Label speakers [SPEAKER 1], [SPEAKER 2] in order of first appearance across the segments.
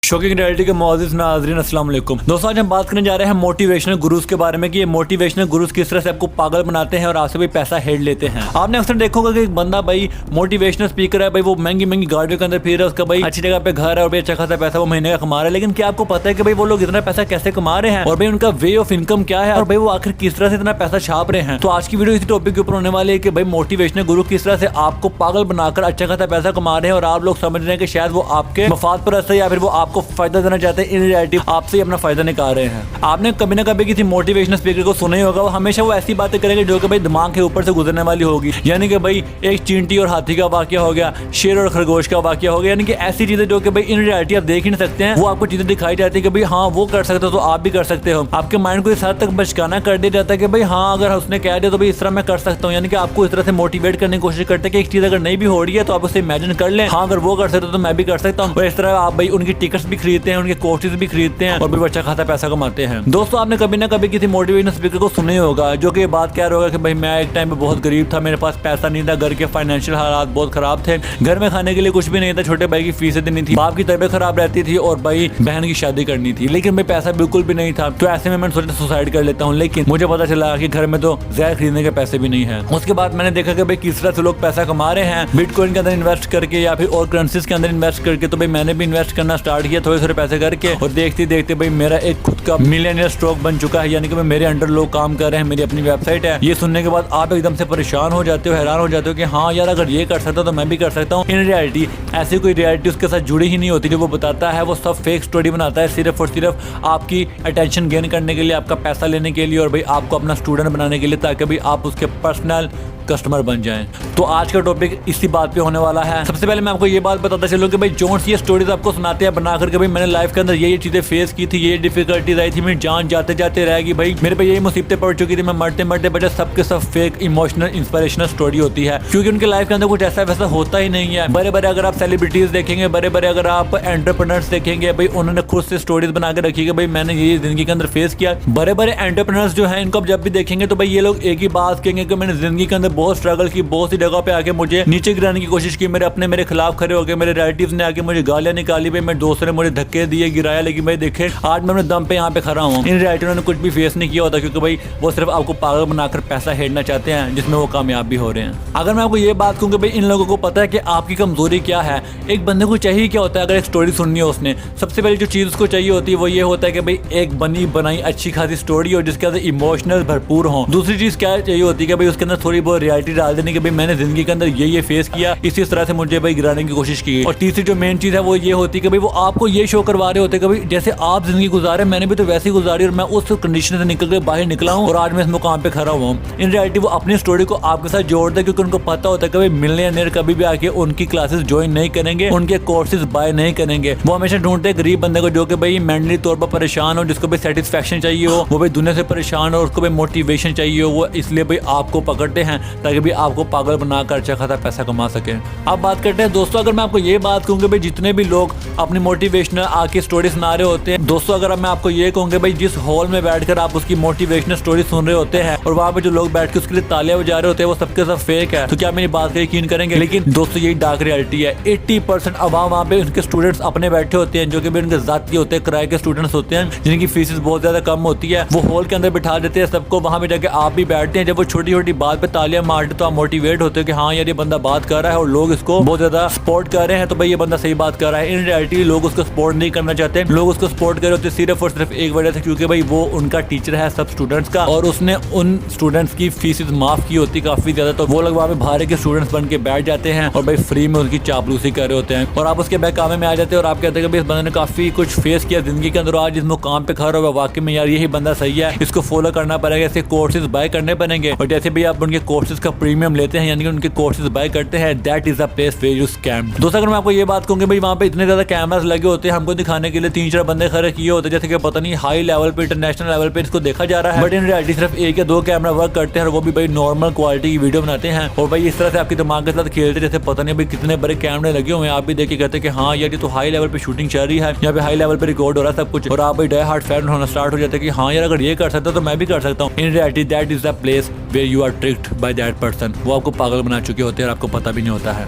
[SPEAKER 1] Shocking reality के मौजूद नाज़रीन अस्सलाम वालेकुम। दोस्तों आज हम बात करने जा रहे हैं मोटिवेशनल गुरुज के बारे में कि ये मोटिवेशनल गुरुज किस तरह से आपको पागल बनाते हैं और आपसे भी पैसा हेड लेते हैं। आपने अक्सर देखा होगा कि एक बंदा भाई मोटिवेशनल स्पीकर है, भाई वो महंगी महंगी गाड़ियों के अंदर फिर रहा है, उसका भाई अच्छी जगह पे घर है और भाई अच्छा खासा पैसा वो महीने का कमा रहा है। लेकिन क्या आपको पता है कि भाई वो लोग इतना पैसा कैसे कमा रहे हैं और भाई उनका वे ऑफ इनकम क्या है और भाई वो आखिर किस तरह से इतना पैसा छाप रहे हैं। तो आज की वीडियो इसी टॉपिक के ऊपर होने वाली है कि भाई मोटिवेशनल गुरु किस तरह से आपको पागल बनाकर अच्छा खासा पैसा कमा रहे हैं और आप लोग समझ रहे हैं कि शायद वो आपके मफाद पर या फिर वो आपको फायदा देना चाहते हैं, इन रियलिटी आपसे अपना फायदा निकाल रहे हैं। आपने कभी ना कभी किसी मोटिवेशनल स्पीकर को सुना ही होगा, वो हमेशा वो ऐसी बातें करेंगे जो कि भाई दिमाग के ऊपर से गुजरने वाली होगी। यानी कि भाई एक चींटी और हाथी का वाकया हो गया, शेर और खरगोश का वाकया हो गया, यानी कि ऐसी चीजें जो कि भाई इन रियलिटी आप देख ही नहीं सकते हैं। वो आपको चीजें दिखाई जाती है कि भाई हाँ वो कर सकते हो तो आप भी कर सकते हो। आपके माइंड को इस हद तक बचकाना कर दिया जाता है कि भाई हाँ अगर उसने कह दिया तो भाई इस तरह मैं कर सकता हूँ। यानी कि आपको इस तरह से मोटिवेट करने की कोशिश करते हैं कि एक चीज अगर नहीं भी हो रही है तो आप उसे इमेजिन कर लें, हाँ अगर वो कर सकते हो तो मैं भी कर सकता हूँ। और इस तरह आप भाई उनकी टिकट्स भी खरीदते हैं, उनके कोर्सेज भी खरीदते हैं और भी अच्छा खासा पैसा कमाते हैं। दोस्तों आपने कभी ना कभी किसी मोटिवेशनल स्पीकर को सुना ही होगा जो कि बात कह रहा होगा कि भाई मैं एक टाइम पे बहुत गरीब था, मेरे पास पैसा नहीं था, घर के फाइनेंशियल हालात बहुत खराब थे, घर में खाने के लिए कुछ भी नहीं था, छोटे भाई की फीस देनी थी, बाप की तबीयत खराब रहती थी और भाई बहन की शादी करनी थी, लेकिन भाई पैसा बिल्कुल भी नहीं था। तो ऐसे में मैंने सोचा सुसाइड कर लेता हूँ, लेकिन मुझे पता चला कि घर में तो जहर खरीदने के पैसे भी नहीं है। उसके बाद मैंने देखा कि भाई किस तरह से लोग पैसा कमा रहे हैं बिटकॉइन के अंदर इन्वेस्ट करके या फिर और करेंसीज के अंदर इन्वेस्ट करके। तो भाई मैंने भी इन्वेस्ट करना स्टार्ट किया थोड़े थोड़े पैसे करके और देखते देखते भाई मेरा एक खुद का मिलियनियर स्टॉक बन चुका है। यानी कि मेरे अंडर लोग काम कर रहे हैं, मेरी अपनी वेबसाइट है। ये सुनने के बाद आप एकदम से परेशान हो जाते हो, हैरान हो जाते हो कि हाँ यार अगर ये कर सकता तो मैं भी कर सकता हूँ। इन रियलिटी ऐसी कोई रियलिटी उसके साथ जुड़ी ही नहीं होती जो वो बताता है। वो सब फेक स्टोरी बनाता है सिर्फ और सिर्फ आपकी अटेंशन गेन करने के लिए, आपका पैसा लेने के लिए और भाई आपको अपना स्टूडेंट बनाने के लिए, ताकि भाई आप उसके पर्सनल कस्टमर बन जाएं। तो आज का टॉपिक इसी बात पे होने वाला है। सबसे पहले मैं आपको ये बात बताता चलूं कि भाई जोन्स ये स्टोरीज आपको सुनाते हैं बना करके भाई मैंने लाइफ के अंदर ये चीजें फेस की थी, ये डिफिकल्टीज आई थी, मेरी जान जाते जाते रहेगी, भाई मेरे पे यही मुसीबतें पड़ चुकी थी, मैं मरते मरते बचा। सबके सब फेक इमोशनल इंस्पिरेशनल स्टोरी होती है क्योंकि उनके लाइफ के अंदर कुछ ऐसा वैसा होता ही नहीं है। बड़े बड़े अगर आप सेलिब्रिटीज देखेंगे, बड़े बड़े अगर आप एंटरप्रेन्योर्स देखेंगे, भाई उन्होंने खुद से स्टोरीज बना के रखी है भाई मैंने ये जिंदगी के अंदर फेस किया। बड़े बड़े एंटरप्रेन्योर्स जो है इनको आप जब भी देखेंगे तो भाई ये लोग एक ही बात कहेंगे कि मैंने जिंदगी के अंदर बहुत स्ट्रगल की, बहुत सी जगह पे आके मुझे नीचे गिराने की कोशिश की, मेरे खिलाफ खड़े हो गए, मेरे रिलेटिव्स ने आके मुझे गालियां निकाली, भाई मेरे दोस्तों ने मुझे धक्के दिए, गिराया, लेकिन भाई देखे आज मैं अपने दम पे यहाँ पे खड़ा हूँ। इन रियलिटी उन्होंने कुछ भी फेस नहीं किया होता क्योंकि भाई वो सिर्फ आपको पागल बनाकर पैसा हेरना चाहते हैं जिसमें वो कामयाब भी हो रहे हैं। अगर मैं आपको ये बात कहूँ कि भाई इन लोगों को पता है कि आपकी कमजोरी क्या है, एक बंदे को चाहिए क्या होता है अगर एक स्टोरी सुननी है उसने, सबसे पहले जो चीज उसको चाहिए होती है वो ये होता है कि भाई एक बनी बनाई अच्छी खासी स्टोरी हो जिसके अंदर इमोशनल भरपूर हो। दूसरी चीज क्या चाहिए होती है कि भाई उसके अंदर थोड़ी बहुत रियलिटी डाल देने की, भाई मैंने जिंदगी के अंदर ये फेस किया, इसी तरह से मुझे भाई गिराने की कोशिश की। और तीसरी जो मेन चीज है वो ये होती है कि भाई वो आपको ये शो करवा रहे होते हैं कि भाई जैसे आप जिंदगी गुजारे मैंने भी तो वैसी गुजारी और मैं उस कंडीशन से निकल के बाहर निकला हूँ और आज मैं इस मुकाम पे खड़ा हुआ हूँ। इन रियलिटी वो अपनी स्टोरी को आपके साथ जोड़ते हैं क्योंकि उनको पता होता है कि भाई मिलियनेयर कभी भी आके उनकी क्लासेस ज्वाइन नहीं करेंगे, उनके कोर्सेज बाय नहीं करेंगे। वो हमेशा ढूंढते हैं गरीब बंदे को जो कि भाई मेंटली तौर पर परेशान हो, जिसको भाई सेटिस्फेक्शन चाहिए हो, वो भाई दुनिया से परेशान हो, उसको भाई मोटिवेशन चाहिए हो। वो इसलिए भाई आपको पकड़ते हैं ताकि भाई आपको पागल बनाकर अच्छा खासा पैसा कमा सके। अब बात करते हैं दोस्तों, अगर मैं आपको ये बात कहूँ कि भाई जितने भी लोग अपनी मोटिवेशनल आके स्टोरी सुना रहे होते हैं, दोस्तों अगर मैं आपको ये कहूँगा भाई जिस हॉल में बैठकर आप उसकी मोटिवेशनल स्टोरी सुन रहे होते हैं और वहाँ पे जो लोग बैठ के उसके लिए तालियां बजा रहे होते हैं वो सबके सब फेक है, तो क्या मेरी बात का यकीन करेंगे? लेकिन दोस्तों यही डार्क रियलिटी है। 80% अवाम वहाँ पे उनके स्टूडेंट्स अपने बैठे होते हैं जो कि उनके जाती होते हैं, किराए के स्टूडेंट्स होते हैं जिनकी फीसेस बहुत ज्यादा कम होती है। वो हॉल के अंदर बिठा देते हैं सबको, वहाँ पे जाके आप भी बैठते हैं। जब वो छोटी छोटी बात पे तालियां मारते तो आप मोटिवेट होते हो कि हाँ यार ये बंदा बात कर रहा है और लोग इसको बहुत ज्यादा सपोर्ट कर रहे हैं, तो भाई ये बंदा सही बात कर रहा है। इन रियलिटी लोग उसको सपोर्ट नहीं करना चाहते, लोग उसको सपोर्ट कर रहे होते सिर्फ और सिर्फ एक वजह से क्योंकि भाई वो उनका टीचर है सब स्टूडेंट्स का और उसने उन स्टूडेंट्स की फीसेस माफ की होती काफी ज्यादा, तो वो लोग वहाँ पे भारे के स्टूडेंट्स बन के बैठ जाते हैं और भाई फ्री में उनकी चापलूसी कर रहे होते हैं और आप उसके बहकावे में आ जाते हैं और आप कहते हैं कि इस बंदे ने काफी कुछ फेस किया जिंदगी के अंदर, आज इस मुकाम पे खड़ा हुआ, वाकई में यार यही बंदा सही है, इसको फॉलो करना पड़ेगा, ऐसे कोर्सेज बाय करने पड़ेंगे। और जैसे भी आप उनके कोर्सेज का प्रीमियम लेते हैं यानी कि उनके कोर्सेज बाय करते हैं, that is a place where you scam. दोस्तों अगर मैं आपको ये बात कहूँगी भाई वहाँ पे इतने ज्यादा कैमरास लगे होते हैं, हमको दिखाने के लिए 3-4 बंदे खड़े किए होते हैं जैसे कि पता नहीं हाई लेवल पे इंटरनेशनल लेवल पे इसको देखा जा रहा है, बट इन रियलिटी सिर्फ 1 या 2 कैमरा वर्क करते हैं और वो भी भाई नॉर्मल क्वालिटी की वीडियो बनाते हैं और भाई इस तरह से आपके दिमाग के साथ खेलते जैसे पता नहीं भाई कितने बड़े कैमरे लगे हुए हैं। आप भी देख के कहते हैं कि हाँ यार ये तो हाई लेवल पे शूटिंग चल रही है, यहाँ पे हाई लेवल पे रिकॉर्ड हो रहा है सब कुछ, और आप भाई डाई हार्ड फैन होना स्टार्ट हो जाते हैं कि हाँ यार अगर ये कर सकता तो मैं भी कर सकता हूँ। In reality that is the place where you are tricked by that person. वो आपको पागल बना चुके होते हैं और आपको पता भी नहीं होता है।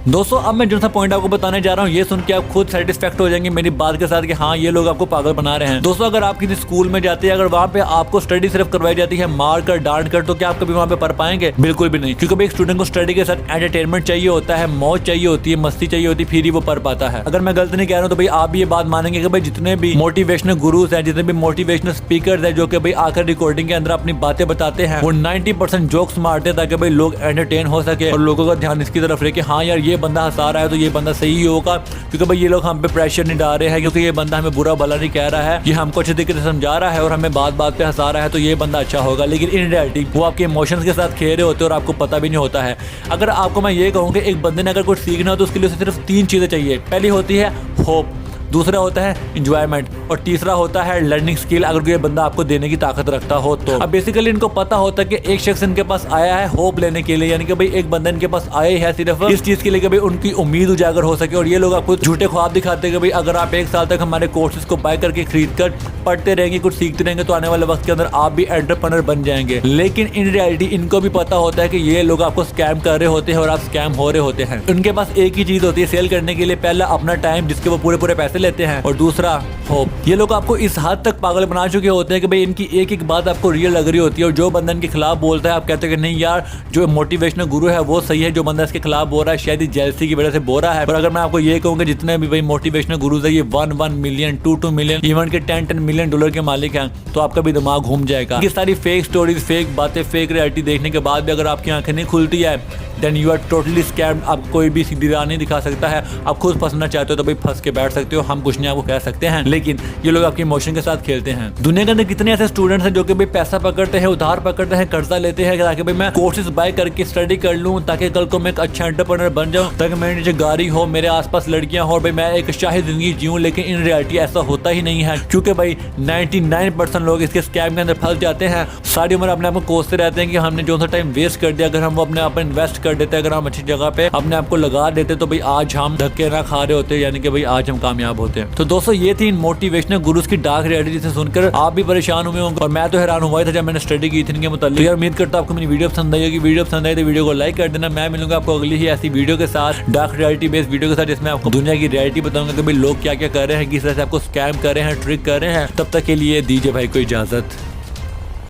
[SPEAKER 1] दोस्तों अब मैं जो सा पॉइंट आपको बताने जा रहा हूँ, ये सुन के आप खुद सेटिस्फैक्ट हो जाएंगे मेरी बात के साथ कि हाँ ये लोग आपको पागल बना रहे हैं। दोस्तों अगर आप किसी स्कूल में जाते हैं, अगर वहाँ पे आपको स्टडी सिर्फ करवाई जाती है मार कर डांट कर, तो क्या आप कभी वहाँ पे पढ़ पाएंगे? बिल्कुल भी नहीं, क्योंकि एक स्टूडेंट को स्टडी के साथ एंटरटेनमेंट चाहिए होता है, मौज चाहिए होती है, मस्ती चाहिए होती है, फिर ही वो पढ़ पाता है। अगर मैं गलत नहीं कह रहा हूँ तो भाई आप भी ये बात मानेंगे कि भाई जितने भी मोटिवेशनल गुरुज हैं, जितने भी मोटिवेशनल स्पीकर्स हैं जो कि भाई आकर रिकॉर्डिंग के अंदर अपनी बातें बताते हैं, वो 90% जोक्स मारते हैं ताकि भाई लोग एंटरटेन हो सके और लोगों का ध्यान इसकी तरफ रहे कि हाँ यार ये बंदा हंसा रहा है तो ये बंदा सही होगा, क्योंकि भाई ये लोग हम पे प्रेशर नहीं डाल रहे हैं, क्योंकि ये बंदा हमें बुरा भला नहीं कह रहा है, ये हमको अच्छे तरीके से समझा रहा है और हमें बात बात पे हंसा रहा है, तो ये बंदा अच्छा होगा। लेकिन इन रियलिटी वो आपके इमोशंस के साथ खेल रहे होते हैं और आपको पता भी नहीं होता है। अगर आपको मैं ये कहूँ कि एक बंदे ने अगर कुछ सीखना हो तो उसके लिए सिर्फ 3 चीज़ें चाहिए। पहली होती है होप, दूसरा होता है इंजॉयमेंट और तीसरा होता है लर्निंग स्किल, अगर कोई बंदा आपको देने की ताकत रखता हो तो। अब बेसिकली इनको पता होता है कि एक शख्स इनके पास आया है होप लेने के लिए, यानी कि भाई एक बंदा इनके पास आया है सिर्फ इस चीज के लिए कि भाई उनकी उम्मीद उजागर हो सके। और ये लोग आपको झूठे ख्वाब दिखाते हैं कि भाई अगर आप 1 साल तक हमारे कोर्सेज को बाय करके खरीद कर पढ़ते रहेंगे, कुछ सीखते रहेंगे, तो आने वाले वक्त के अंदर आप भी एंटरप्रेन्योर बन जाएंगे। लेकिन इन रियलिटी इनको भी पता होता है कि ये लोग आपको स्कैम कर रहे होते हैं और आप स्कैम हो रहे होते हैं। उनके पास एक ही चीज होती है सेल करने के लिए, पहला अपना टाइम जिसके वो पूरे पैसे लेते हैं, और दूसरा होप। ये लोग आपको इस हद तक पागल बना चुके होते हैं कि भाई इनकी एक एक बात आपको रियल लग रही होती है, और जो बंदा इनके खिलाफ बोलता है आप कहते हैं कि नहीं यार जो मोटिवेशनल गुरु है वो सही है, जो बंदा इसके खिलाफ बोल रहा है शायद जेलसी की वजह से बोल रहा है। और अगर मैं आपको ये कहूँ कि जितने भी भाई मोटिवेशनल गुरुज है ये 1 मिलियन 2 मिलियन इवन के 10 मिलियन डॉलर के मालिक हैं, तो आपका भी दिमाग घूम जाएगा। ये सारी फेक स्टोरीज, फेक बातें, फेक रियलिटी देखने के बाद भी अगर आपकी आंखें नहीं खुलती है then you are totally scammed. आपको कोई भी सीधी राह नहीं दिखा सकता है। आप खुद फंसना चाहते हो तो भाई फंस के बैठ सकते हो, हम कुछ नहीं आपको कह सकते हैं, लेकिन ये लोग आपके इमोशन के साथ खेलते हैं। दुनिया के अंदर कितने ऐसे स्टूडेंट्स हैं जो कि भाई पैसा पकड़ते हैं, उधार पकड़ते हैं, कर्जा लेते हैं ताकि भाई मैं कोर्सेज बाय करके स्टडी कर लूँ, ताकि कल को मैं एक अच्छा एंटरप्रेन्योर बन जाऊँ, ताकि मेरे नीचे गाड़ी हो, मेरे आसपास लड़कियां हो, भाई मैं एक शाही जिंदगी जीऊँ। लेकिन इन रियलिटी ऐसा होता ही नहीं है, क्योंकि भाई 99% लोग इसके स्कैम के अंदर फंस जाते हैं। सारी उम्र अपने आप को कोसते रहते हैं कि हमने जो सा टाइम वेस्ट कर दिया, अगर हम वो अपने आप इन्वेस्ट कर देते, अगर हम अच्छी जगह पे अपने आप को लगा देते तो भाई आज हम धक्के ना खा रहे होते, यानी कि भाई आज हम कामयाब होते हैं। तो दोस्तों ये थी मोटिवेशनल गुरुज की डार्क रियलिटी, जिसे सुनकर आप भी परेशान हुए होंगे और मैं तो हैरान हुआ था जब मैंने स्टडी की थी इनके मुताल्लिक। यार उम्मीद करता हूं आपको मेरी वीडियो पसंद आई होगी। वीडियो पसंद आई तो वीडियो को लाइक कर देना। मैं मिलूंगा आपको अगली ही ऐसी वीडियो के साथ, डार्क रियलिटी बेस्ड वीडियो के साथ, जिसमें आपको दुनिया की रियलिटी बताऊंगा कि भाई लोग क्या क्या कर रहे हैं, किस तरह से आपको स्कैम कर रहे हैं, ट्रिक कर रहे हैं। तब तक के लिए दीजिए भाई को इजाजत।